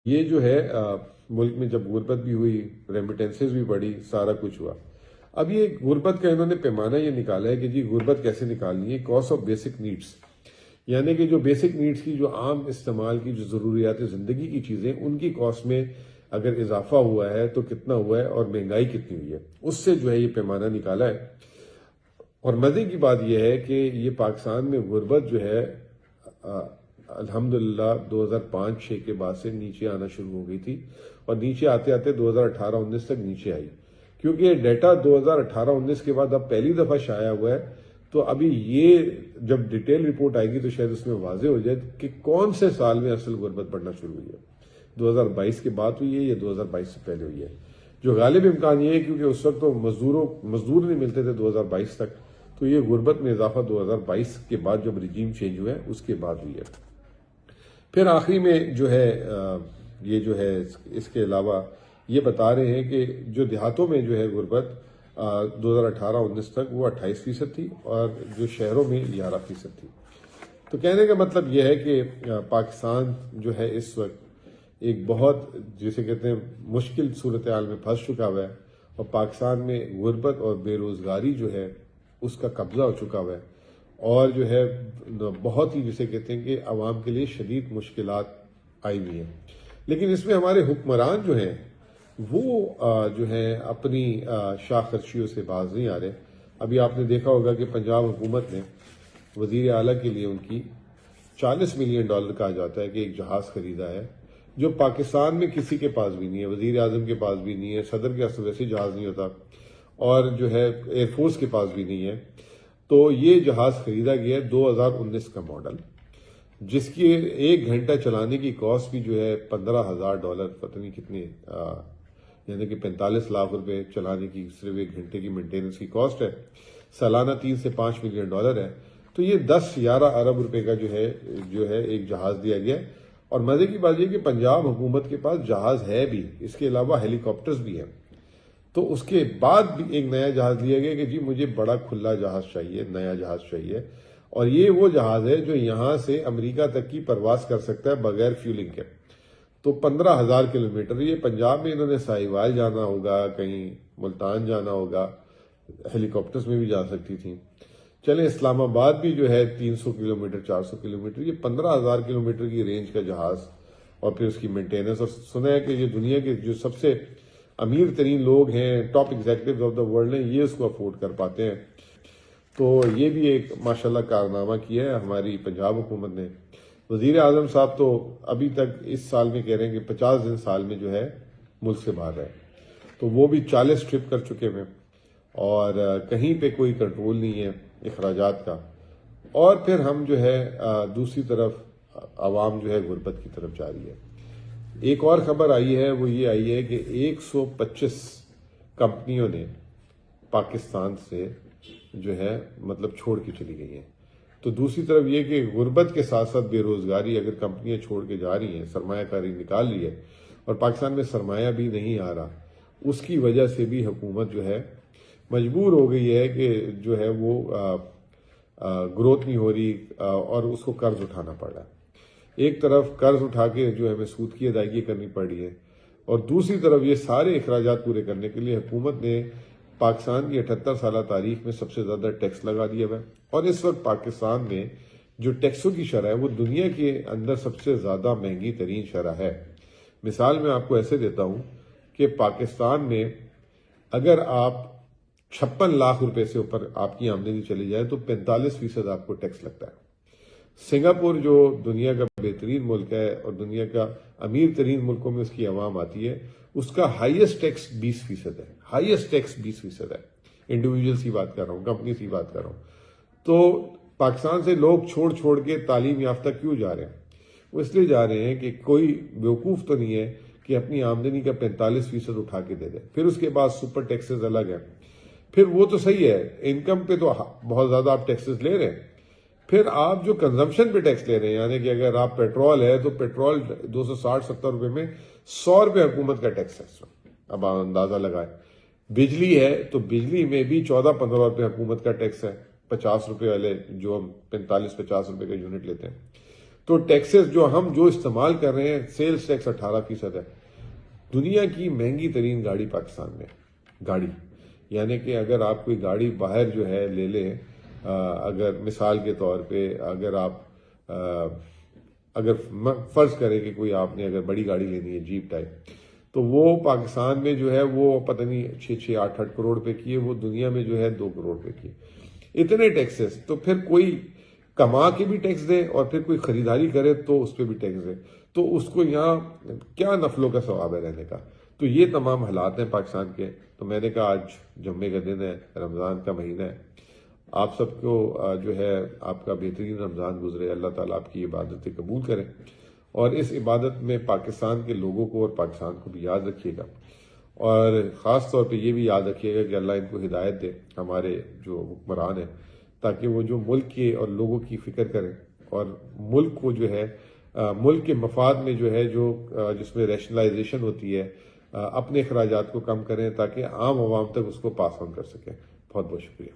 یہ جو ہے ملک میں جب غربت بھی ہوئی، ریمیٹنسز بھی بڑھی، سارا کچھ ہوا۔ اب یہ غربت کا انہوں نے پیمانہ یہ نکالا ہے کہ جی غربت کیسے نکالنی ہے، کاسٹ آف بیسک نیڈس، یعنی کہ جو بیسک نیڈس کی، جو عام استعمال کی، جو ضروریات زندگی کی چیزیں، ان کی کاسٹ میں اگر اضافہ ہوا ہے تو کتنا ہوا ہے اور مہنگائی کتنی ہوئی ہے، اس سے جو ہے یہ پیمانہ نکالا ہے۔ اور مزے کی بات یہ ہے کہ یہ پاکستان میں غربت جو ہے الحمدللہ 2005-06 کے بعد سے نیچے آنا شروع ہو گئی تھی، اور نیچے آتے آتے 2018-19 تک نیچے آئی، کیونکہ یہ ڈیٹا 2018-19 کے بعد اب پہلی دفعہ شائع ہوا ہے۔ تو ابھی یہ جب ڈیٹیل رپورٹ آئے گی تو شاید اس میں واضح ہو جائے کہ کون سے سال میں اصل غربت بڑھنا شروع ہوئی ہے، 2022 کے بعد ہوئی ہے یا 2022 سے پہلے ہوئی ہے۔ جو غالب امکان یہ ہے کیونکہ اس وقت تو مزدور نہیں ملتے تھے 2022 تک، تو یہ غربت میں اضافہ 2022 کے بعد جب رجیم چینج ہوا ہے اس کے بعد ہوئی ہے۔ پھر آخری میں جو ہے یہ جو ہے اس کے علاوہ یہ بتا رہے ہیں کہ جو دیہاتوں میں جو ہے غربت 2018-19 تک وہ 28% تھی، اور جو شہروں میں 11% تھی۔ تو کہنے کا مطلب یہ ہے کہ پاکستان جو ہے اس وقت ایک بہت جسے کہتے ہیں مشکل صورتحال میں پھنس چکا ہوا ہے، اور پاکستان میں غربت اور بے روزگاری جو ہے اس کا قبضہ ہو چکا ہوا ہے، اور جو ہے بہت ہی جسے کہتے ہیں کہ عوام کے لیے شدید مشکلات آئی ہوئی ہیں۔ لیکن اس میں ہمارے حکمران جو ہیں وہ جو ہیں اپنی شاہ خرچیوں سے باز نہیں آ رہے۔ ابھی آپ نے دیکھا ہوگا کہ پنجاب حکومت نے وزیر اعلیٰ کے لیے ان کی $40 ملین کہا جاتا ہے کہ ایک جہاز خریدا ہے، جو پاکستان میں کسی کے پاس بھی نہیں ہے، وزیر اعظم کے پاس بھی نہیں ہے، صدر کے پاس ویسے جہاز نہیں ہوتا، اور جو ہے ایئر فورس کے پاس بھی نہیں ہے۔ تو یہ جہاز خریدا گیا ہے 2019 کا ماڈل، جس کی 1 گھنٹہ چلانے کی کاسٹ بھی جو ہے $15,000، پتہ نہیں کتنے، یعنی کہ 45 لاکھ روپے چلانے کی صرف 1 گھنٹے کی مینٹیننس کی کاسٹ ہے۔ سالانہ 3 سے $5 ملین ہے۔ تو یہ 10-11 ارب روپے کا جو ہے ایک جہاز دیا گیا ہے۔ اور مزے کی بات یہ کہ پنجاب حکومت کے پاس جہاز ہے بھی، اس کے علاوہ ہیلی کاپٹرز بھی ہیں۔ تو اس کے بعد بھی ایک نیا جہاز لیا گیا کہ جی مجھے بڑا کھلا جہاز چاہیے، نیا جہاز چاہیے، اور یہ وہ جہاز ہے جو یہاں سے امریکہ تک کی پرواز کر سکتا ہے بغیر فیولنگ کے۔ تو 15,000 کلومیٹر، یہ پنجاب میں انہوں نے ساہیوال جانا ہوگا، کہیں ملتان جانا ہوگا، ہیلی کاپٹرز میں بھی جا سکتی تھیں۔ چلیں اسلام آباد بھی جو ہے 300 کلومیٹر 400 کلومیٹر، یہ 15,000 کلومیٹر کی رینج کا جہاز، اور پھر اس کی مینٹیننس۔ اور سنا ہے کہ یہ دنیا کے جو سب سے امیر ترین لوگ ہیں، top executive of the world ہیں، یہ اس کو افورڈ کر پاتے ہیں۔ تو یہ بھی ایک ماشاءاللہ کارنامہ کیا ہے ہماری پنجاب حکومت نے۔ وزیر اعظم صاحب تو ابھی تک اس سال میں کہہ رہے ہیں کہ 50 دن سال میں جو ہے ملک سے باہر ہے، تو وہ بھی 40 ٹرپ کر چکے ہیں، اور کہیں پہ کوئی کنٹرول نہیں ہے اخراجات کا۔ اور پھر ہم جو ہے دوسری طرف عوام جو ہے غربت کی طرف جا رہی ہے۔ ایک اور خبر آئی ہے، وہ یہ آئی ہے کہ 125 کمپنیوں نے پاکستان سے جو ہے مطلب چھوڑ کے چلی گئی ہیں۔ تو دوسری طرف یہ کہ غربت کے ساتھ ساتھ بے روزگاری، اگر کمپنیاں چھوڑ کے جا رہی ہیں، سرمایہ کاری نکال رہی ہے، اور پاکستان میں سرمایہ بھی نہیں آ رہا، اس کی وجہ سے بھی حکومت جو ہے مجبور ہو گئی ہے کہ جو ہے وہ گروتھ نہیں ہو رہی، اور اس کو قرض اٹھانا پڑ رہا ہے۔ ایک طرف قرض اٹھا کے جو ہمیں سود کی ادائیگی کرنی پڑ رہی ہے، اور دوسری طرف یہ سارے اخراجات پورے کرنے کے لیے حکومت نے پاکستان کی 78 سالہ تاریخ میں سب سے زیادہ ٹیکس لگا دیا ہوا ہے۔ اور اس وقت پاکستان میں جو ٹیکسوں کی شرح ہے وہ دنیا کے اندر سب سے زیادہ مہنگی ترین شرح ہے۔ مثال میں آپ کو ایسے دیتا ہوں کہ پاکستان میں اگر آپ 56 لاکھ روپے سے اوپر آپ کی آمدنی چلی جائے تو 45% آپ کو ٹیکس لگتا ہے۔ سنگاپور جو دنیا کا بہترین ملک ہے اور دنیا کا امیر ترین ملکوں میں اس کی عوام آتی ہے، اس کا ہائیسٹ ٹیکس 20% ہے، ہائیسٹ ٹیکس 20% ہے۔ انڈیویجولس کی بات کر رہا ہوں، کمپنی کی بات کر رہا ہوں۔ تو پاکستان سے لوگ چھوڑ کے تعلیم یافتہ کیوں جا رہے ہیں؟ وہ اس لیے جا رہے ہیں کہ کوئی بیوقوف تو نہیں ہے کہ اپنی آمدنی کا 45% اٹھا کے دے دے، پھر اس کے بعد سپر ٹیکسز الگ ہیں۔ پھر وہ تو صحیح ہے، انکم پہ تو بہت زیادہ آپ ٹیکسز لے رہے ہیں، پھر آپ جو کنزمپشن پہ ٹیکس لے رہے ہیں، یعنی کہ اگر آپ پیٹرول ہے تو پیٹرول 260-70 روپے میں 100 روپے حکومت کا ٹیکس ہے اس وقت، اب آپ اندازہ لگائیں۔ بجلی ہے تو بجلی میں بھی 14-15 روپے حکومت کا ٹیکس ہے، 50 روپے والے جو ہم 45-50 روپے کا یونٹ لیتے ہیں۔ تو ٹیکسز جو استعمال کر رہے ہیں، سیلز ٹیکس 18% ہے. دنیا کی مہنگی ترین گاڑی پاکستان میں گاڑی، یعنی کہ اگر آپ کوئی گاڑی باہر جو ہے لے لیں، اگر مثال کے طور پہ اگر فرض کریں کہ کوئی آپ نے اگر بڑی گاڑی لینی ہے جیپ ٹائپ، تو وہ پاکستان میں جو ہے وہ پتہ نہیں 6-8 کروڑ روپے کی ہے، وہ دنیا میں جو ہے 2 کروڑ روپے کی. اتنے ٹیکسز، تو پھر کوئی کما کے بھی ٹیکس دے اور پھر کوئی خریداری کرے تو اس پہ بھی ٹیکس دے، تو اس کو یہاں کیا نفلوں کا ثواب ہے رہنے کا. تو یہ تمام حالات ہیں پاکستان کے. تو میں نے کہا آج جمعے کا دن ہے، رمضان کا مہینہ ہے، آپ سب کو جو ہے آپ کا بہترین رمضان گزرے، اللہ تعالیٰ آپ کی عبادتیں قبول کرے، اور اس عبادت میں پاکستان کے لوگوں کو اور پاکستان کو بھی یاد رکھیے گا، اور خاص طور پہ یہ بھی یاد رکھیے گا کہ اللہ ان کو ہدایت دے، ہمارے جو حکمران ہیں، تاکہ وہ جو ملک کے اور لوگوں کی فکر کریں، اور ملک کو جو ہے ملک کے مفاد میں جو ہے جس میں ریشنلائزیشن ہوتی ہے، اپنے اخراجات کو کم کریں تاکہ عام عوام تک اس کو پاس آن کر سکیں. بہت بہت شکریہ.